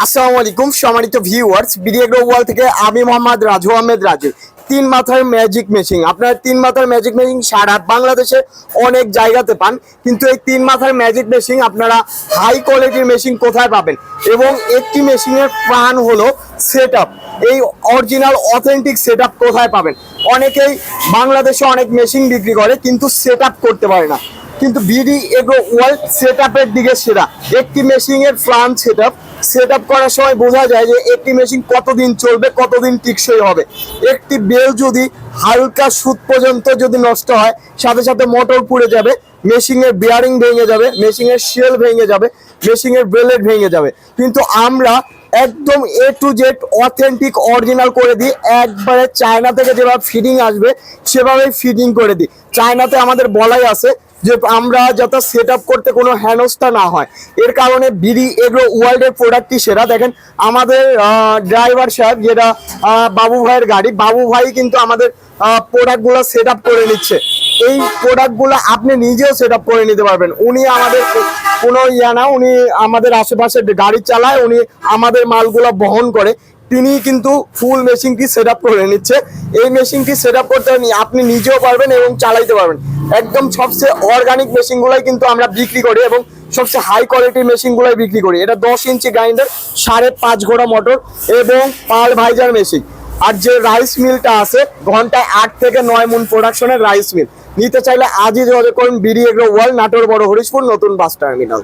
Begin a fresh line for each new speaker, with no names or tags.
আসসালামু আলাইকুম সম্মানিত ভিউয়ার্স, বিডি এগ্রো ওয়ার্ল্ড থেকে আমি মোহাম্মদ রাজু আহমেদ রাজু। তিন মাথার ম্যাজিক মেশিন, আপনারা তিন মাথার ম্যাজিক মেশিন সারা বাংলাদেশে অনেক জায়গাতে পান, কিন্তু এই তিন মাথার ম্যাজিক মেশিন আপনারা হাই কোয়ালিটির মেশিন কোথায় পাবেন? এবং একটি মেশিনের প্রাণ হলো সেট আপ। এই অরিজিনাল অথেন্টিক সেট আপ কোথায় পাবেন? অনেকেই বাংলাদেশে অনেক মেশিন বিক্রি করে কিন্তু সেট আপ করতে পারে না, কিন্তু বিডি এগ্রো ওয়ার্ল্ড সেট আপের দিকে সেরা। একটি মেশিনের প্রাণ সেট আপ করার সময় বোঝা যায় যে একটি মেশিন কতদিন চলবে, কতদিন টিকসই হবে। একটি বেল যদি হালকা সুত পর্যন্ত যদি নষ্ট হয়, সাথে সাথে মোটর পুড়ে যাবে, মেশিনের বিয়ারিং ভেঙে যাবে, মেশিনের শেল ভেঙে যাবে, মেশিনের ব্লেড ভেঙে যাবে। কিন্তু আমরা একদম এ টু জেড অথেন্টিক অরিজিনাল করে দিই। একবারে চায়না থেকে যেভাবে ফিটিং আসবে সেভাবেই ফিটিং করে দিই। চায়নাতে আমাদের বলাই আছে যে আমরা যাতে সেট আপ করতে কোনো হেনস্থা না হয়। এর কারণে বিডি এগ্রো ওয়ার্ল্ডের প্রোডাক্টটি সেরা। দেখেন আমাদের ড্রাইভার সাহেব, যেটা বাবু ভাইয়ের গাড়ি, বাবু ভাই কিন্তু আমাদের প্রোডাক্টগুলো সেট আপ করে নিচ্ছে। এই প্রোডাক্টগুলো আপনি নিজেও সেট আপ করে নিতে পারবেন। উনি আমাদের কোনো না, উনি আমাদের আশেপাশে গাড়ি চালায়, উনি আমাদের মালগুলো বহন করে, তিনি কিন্তু ফুল মেশিনটি সেট আপ করে নিচ্ছে। এই মেশিনটি সেট আপ করতে আপনি নিজেও পারবেন এবং চালাইতে পারবেন। একদম সবচেয়ে অর্গানিক মেশিনগুলাই কিন্তু আমরা বিক্রি করি এবং সবচেয়ে হাই কোয়ালিটির মেশিনগুলাই বিক্রি করি। এটা 10 ইঞ্চি গ্রাইন্ডার, 5.5 ঘোড়া মোটর এবং পাল ভাইজার মেশিন। আর যে রাইস মিলটা আছে, ঘন্টায় 8 থেকে 9 মণ প্রোডাকশনের রাইস মিল। নিতে চাইলে আজই যোগাযোগ করুন বিডি এগ্রো ওয়ার্ল্ড, নাটোর বড় হরিশপুর নতুন বাস টার্মিনাল।